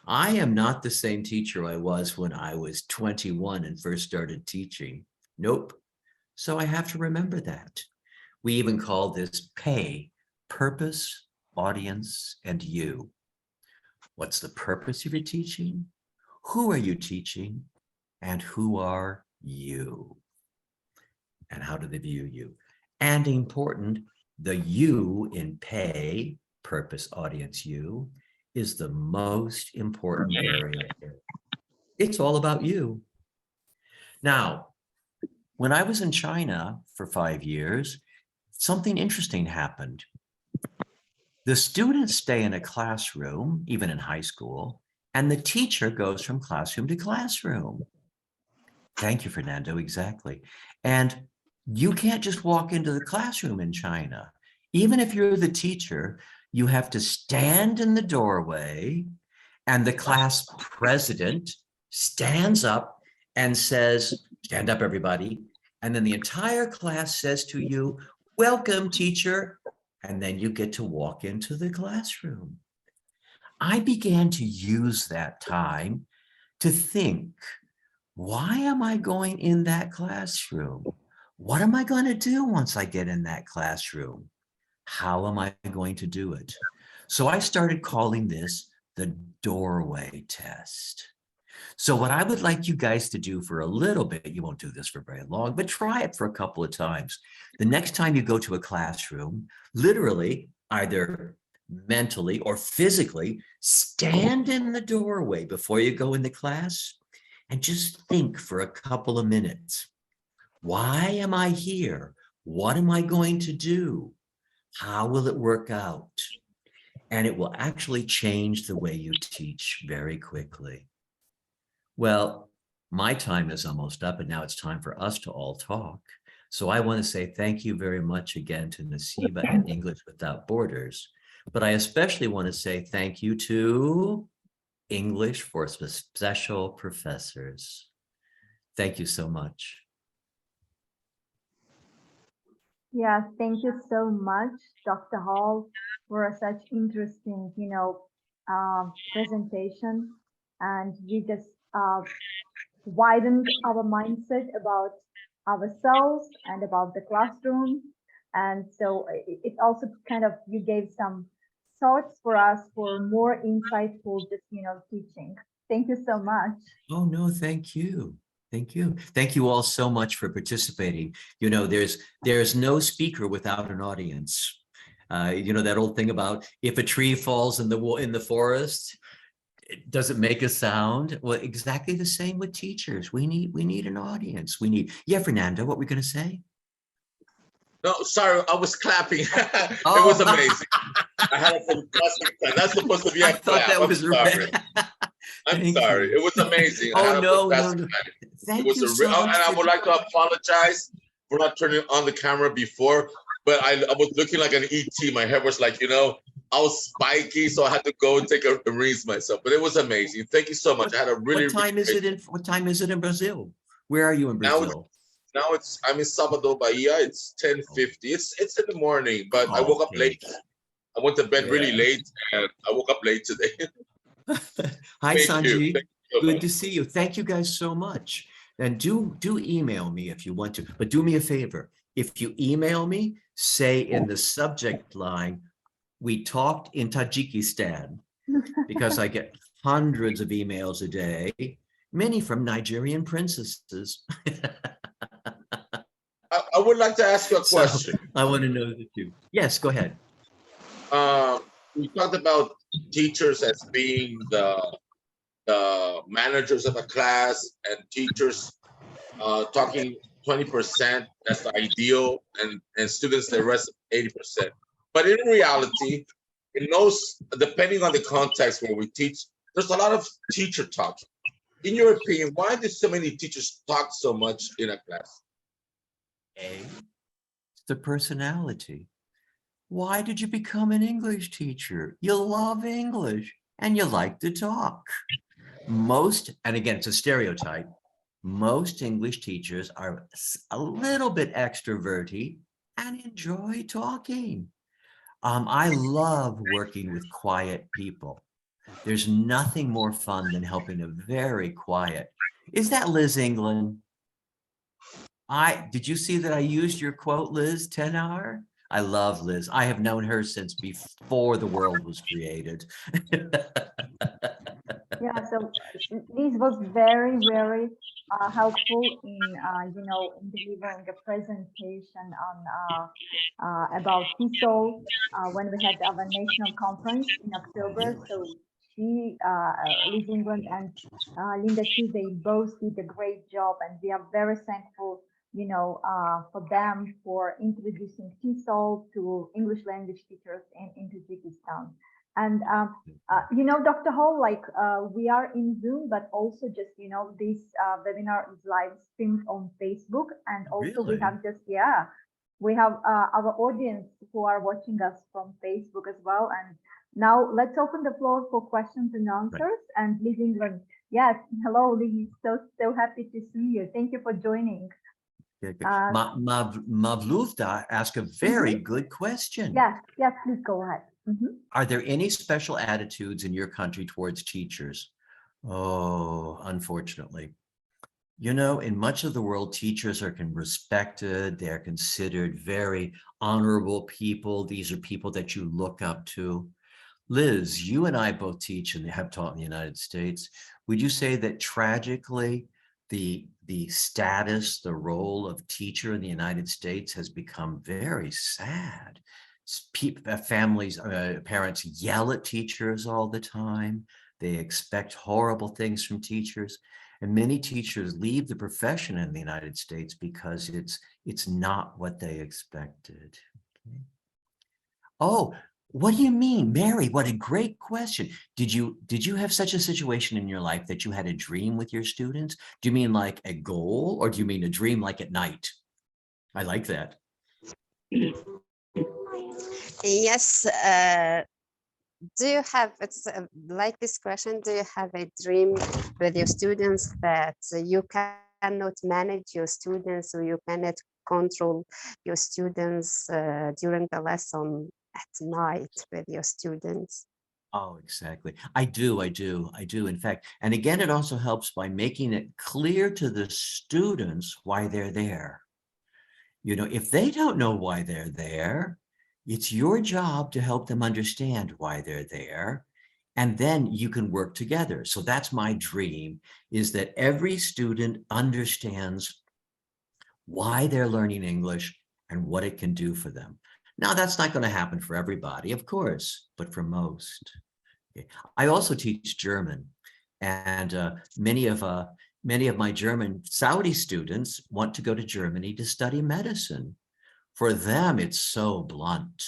I am not the same teacher I was when I was 21 and first started teaching. Nope. So I have to remember that. We even call this PAY, purpose, audience, and you. What's the purpose of your teaching? Who are you teaching? And who are you? And how do they view you? And important, the you in PAY, purpose, audience, you, is the most important variable. It's all about you. Now, when I was in China for 5 years, something interesting happened. The students stay in a classroom, even in high school, and the teacher goes from classroom to classroom. Thank you, Fernando, exactly. And you can't just walk into the classroom in China. Even if you're the teacher, you have to stand in the doorway and the class president stands up and says, stand up, everybody. And then the entire class says to you, welcome, teacher. And then you get to walk into the classroom. I began to use that time to think, why am I going in that classroom? What am I going to do once I get in that classroom? How am I going to do it? So I started calling this the doorway test. So what I would like you guys to do for a little bit, you won't do this for very long, but try it for a couple of times. The next time you go to a classroom, literally, either mentally or physically, stand in the doorway before you go into class and just think for a couple of minutes. Why am I here? What am I going to do? How will it work out? And it will actually change the way you teach very quickly. Well, my time is almost up and now it's time for us to all talk. So I want to say thank you very much again to Nasiba and English Without Borders. But I especially want to say thank you to English for Special Professors. Thank you so much. Yeah, thank you so much, Dr. Hall, for such interesting, presentation. And you just widened our mindset about ourselves and about the classroom. And so it also kind of, you gave some thoughts for us for more insightful, just, teaching. Thank you so much. Oh, no, thank you. Thank you. Thank you all so much for participating. There's no speaker without an audience. That old thing about if a tree falls in the forest, does it make a sound? Well, exactly the same with teachers. We need an audience. Yeah, Fernando, what were we going to say? No, sorry, I was clapping. It Oh. was amazing. I had a fantastic time. That's supposed to be a I thought clap. that was sorry. I'm Thank sorry. you. It was amazing. I Oh, had a no. fantastic time. Thank It was you a so real, much and I for would like to apologize for not turning on the camera before, but I was looking like an ET. My hair was like, I was spiky, so I had to go and take a rinse myself. But it was amazing. Thank you so much. I had a really, What time is really it in? What time is it in Brazil? Where are you in Now- Brazil? now I'm in Salvador Bahia. It's 10:50. It's in the morning, but I woke up Okay. late. I went to bed really Yeah. late, and I woke up late today. Hi, Thank you. Sanji. Thank you so Good much. to see you. Thank you guys so much. And do email me if you want to, but do me a favor. If you email me, say in the subject line, we talked in Tajikistan, because I get hundreds of emails a day, many from Nigerian princesses. I would like to ask you a So question. I want to know that too. Yes, go ahead. We talked about teachers as being the managers of a class, and teachers talking 20%, that's the ideal, and students the rest 80%. But in reality, in those, depending on the context where we teach, there's a lot of teacher talk. In your opinion, why do so many teachers talk so much in a class? It's the personality. Why did you become an English teacher? You love English and you like to talk. Most, and again, it's a stereotype, most English teachers are a little bit extroverted and enjoy talking. I love working with quiet people. There's nothing more fun than helping a very quiet. Is that Liz England? Did you see that I used your quote, Liz Tenor? I love Liz. I have known her since before the world was created. Yeah, so this was very, very helpful in in delivering a presentation on about TESOL when we had our national conference in October. So she, Liz England and Linda Chu, they both did a great job, and we are very thankful, for them for introducing TESOL to English language teachers in Tajikistan. And Dr. Hall, we are in Zoom, but also just this webinar is live streamed on Facebook, and also we Really? have we have our audience who are watching us from Facebook as well. And now let's open the floor for questions and answers. And Liz England, yes, hello, Liz, so happy to see you. Thank you for joining. Mavluvda asked a very good question. Yes, please go ahead. Are there any special attitudes in your country towards teachers? Oh, unfortunately. In much of the world, teachers are respected. They're considered very honorable people. These are people that you look up to. Liz, you and I both teach and have taught in the United States. Would you say that tragically, the status, the role of teacher in the United States has become very sad? Families, parents yell at teachers all the time. They expect horrible things from teachers. And many teachers leave the profession in the United States because it's not what they expected. Okay. Oh, what do you mean, Mary? What a great question. Did you have such a situation in your life that you had a dream with your students? Do you mean like a goal, or do you mean a dream like at night? I like that. Yes. Do you have, it's like this question, do you have a dream with your students that you cannot manage your students, or you cannot control your students during the lesson at night with your students? Oh, exactly. I do. In fact, and again, it also helps by making it clear to the students why they're there. If they don't know why they're there, it's your job to help them understand why they're there, and then you can work together. So that's my dream, is that every student understands why they're learning English and what it can do for them. Now, that's not going to happen for everybody, of course, but for most. Okay. I also teach German, and many of my German Saudi students want to go to Germany to study medicine. For them, it's so blunt.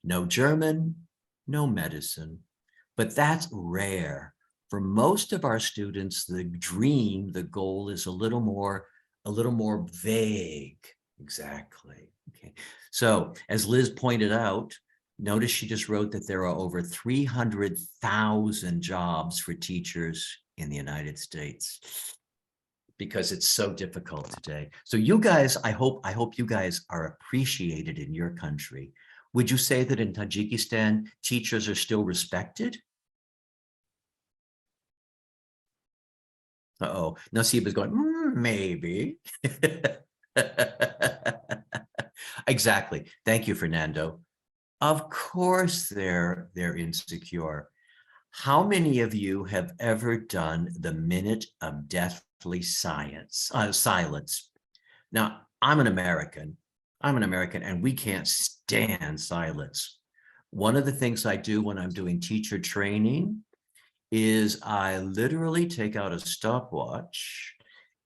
No German, no medicine. But that's rare. For most of our students, the dream, the goal is a little more vague. Exactly. Okay. So as Liz pointed out, Notice she just wrote that there are over 300,000 jobs for teachers in the United States because it's so difficult today. So you guys, I hope you guys are appreciated in your country. Would you say that in Tajikistan, teachers are still respected? Uh-oh, Nasiba's going, maybe. Exactly. Thank you, Fernando. Of course they're insecure. How many of you have ever done the minute of deathly silence? Now, I'm an American, and we can't stand silence. One of the things I do when I'm doing teacher training is I literally take out a stopwatch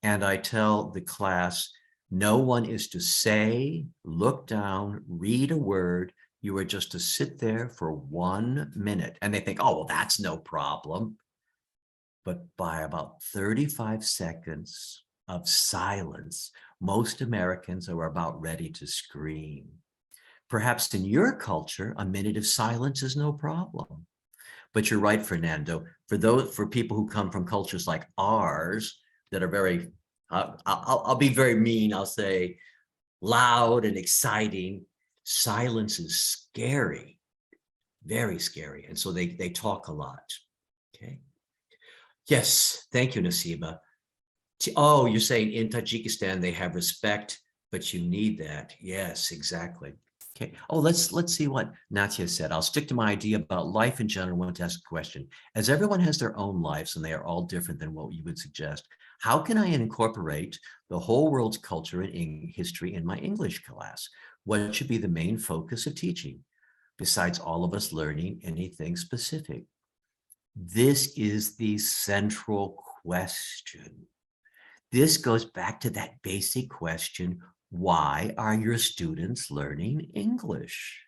and I tell the class, no one is to say, look down, read a word. You are just to sit there for 1 minute. And they think, oh, well, that's no problem. But by about 35 seconds of silence, most Americans are about ready to scream. Perhaps in your culture, a minute of silence is no problem. But you're right, Fernando. For people who come from cultures like ours that are very, I'll be very mean. I'll say loud and exciting. Silence is scary, very scary. And so they talk a lot. Okay. Yes. Thank you, Nasiba. Oh, you're saying in Tajikistan, they have respect, but you need that. Yes, exactly. Okay. Oh, let's see what Natia said. I'll stick to my idea about life in general. I want to ask a question. As everyone has their own lives and they are all different than what you would suggest, how can I incorporate the whole world's culture and history in my English class? What should be the main focus of teaching, besides all of us learning anything specific? This is the central question. This goes back to that basic question, why are your students learning English?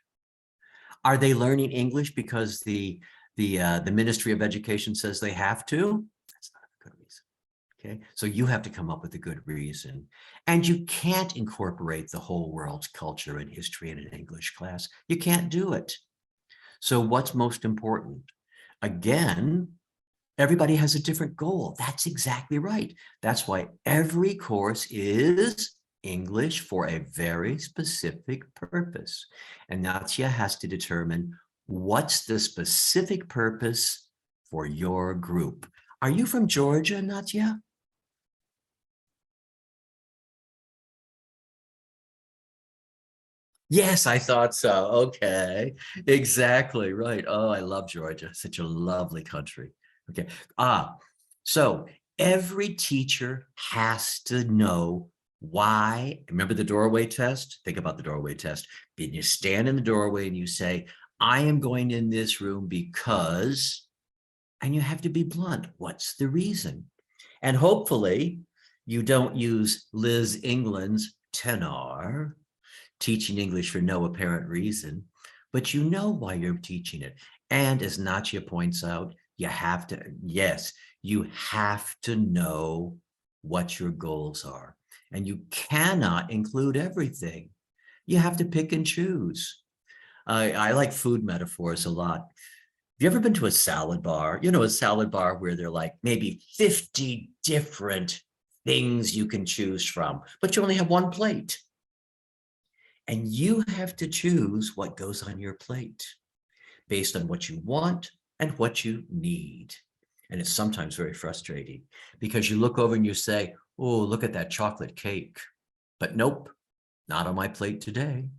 Are they learning English because the Ministry of Education says they have to? That's not a good reason. Okay, so you have to come up with a good reason. And you can't incorporate the whole world's culture and history in an English class. You can't do it. So what's most important? Again, everybody has a different goal. That's exactly right. That's why every course is English for a very specific purpose. And Natia has to determine what's the specific purpose for your group. Are you from Georgia, Natia? Yes, I thought so. Okay, exactly right. Oh, I love Georgia. Such a lovely country. Okay. So every teacher has to know why. Remember the doorway test? Think about the doorway test. And you stand in the doorway and you say, I am going in this room because, and you have to be blunt. What's the reason? And hopefully you don't use Liz England's tenor, teaching English for no apparent reason, but you know why you're teaching it. And as Natia points out, you have to, yes, you have to know what your goals are. And you cannot include everything. You have to pick and choose. I like food metaphors a lot. Have you ever been to a salad bar? You know, a salad bar where there are like maybe 50 different things you can choose from, but you only have one plate. And you have to choose what goes on your plate based on what you want and what you need. And it's sometimes very frustrating because you look over and you say, oh, look at that chocolate cake. But nope, not on my plate today.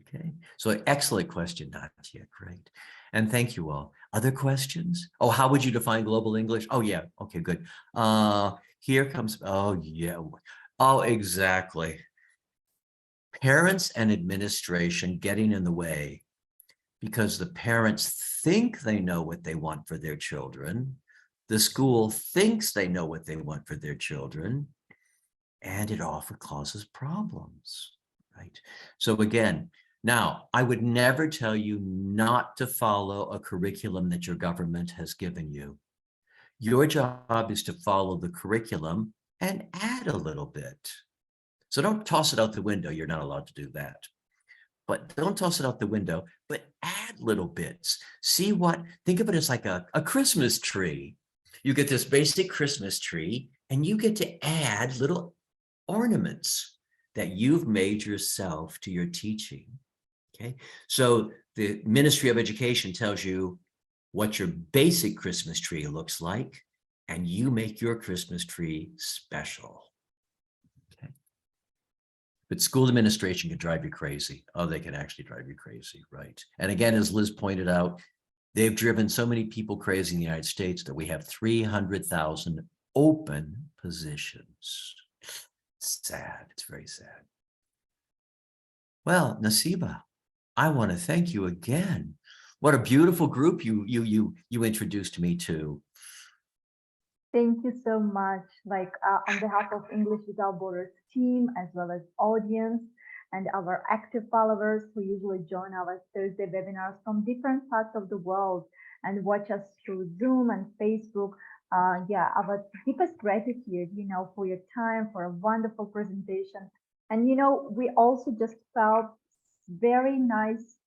Okay, so excellent question, Natia, great. And thank you all. Other questions? Oh, how would you define global English? Oh yeah, okay, good. Here comes, oh yeah, oh, exactly. Parents and administration getting in the way because the parents think they know what they want for their children. The school thinks they know what they want for their children, and it often causes problems, right? So again, now I would never tell you not to follow a curriculum that your government has given you. Your job is to follow the curriculum and add a little bit. So don't toss it out the window. You're not allowed to do that. but don't toss it out the window, but add little bits. Think of it as like a Christmas tree. You get this basic Christmas tree and you get to add little ornaments that you've made yourself to your teaching. Okay, so the Ministry of Education tells you what your basic Christmas tree looks like, and you make your Christmas tree special. Okay. But school administration can drive you crazy. Oh, they can actually drive you crazy, right? And again, as Liz pointed out, they've driven so many people crazy in the United States that we have 300,000 open positions. Sad. It's very sad. Well, Nasiba, I want to thank you again. What a beautiful group you introduced me to. Thank you so much. On behalf of English Without Borders team, as well as audience and our active followers who usually join our Thursday webinars from different parts of the world and watch us through Zoom and Facebook. Our deepest gratitude, for your time, for a wonderful presentation. And, we also just felt very nice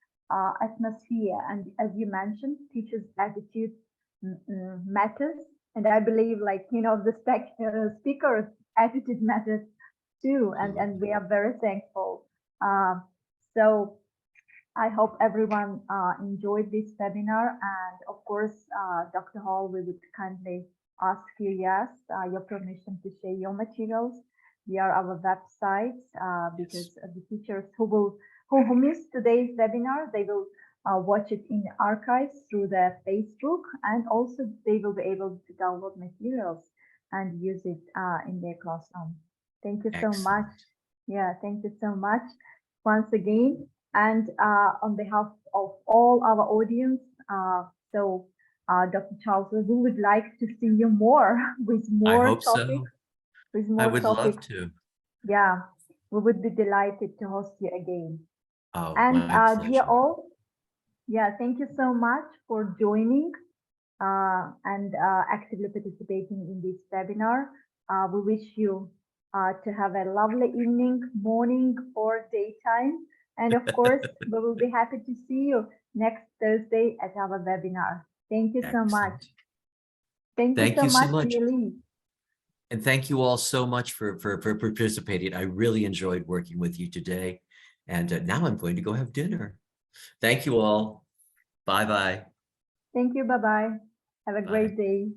atmosphere. And as you mentioned, teachers' attitude matters. And I believe the speaker's attitude matters too. And we are very thankful. So I hope everyone enjoyed this webinar. And of course, Dr. Hall, we would kindly ask you, your permission to share your materials via our website, because the teachers who missed today's webinar, they will watch it in archives through the Facebook, and also they will be able to download materials and use it in their classroom. Thank you so much. Yeah, thank you so much once again. And on behalf of all our audience, Dr. Charles, we would like to see you more with more I hope topics. so. With more I would topics. love to. Yeah, we would be delighted to host you again. Oh, And my dear pleasure. all, thank you so much for joining and actively participating in this webinar. We wish you to have a lovely evening, morning, or daytime. And of course, we will be happy to see you next Thursday at our webinar. Thank you so much. Excellent. Thank you so much, Lily. And thank you all so much for participating. I really enjoyed working with you today. And now I'm going to go have dinner. Thank you all. Bye-bye. Thank you. Bye-bye. Have a great day.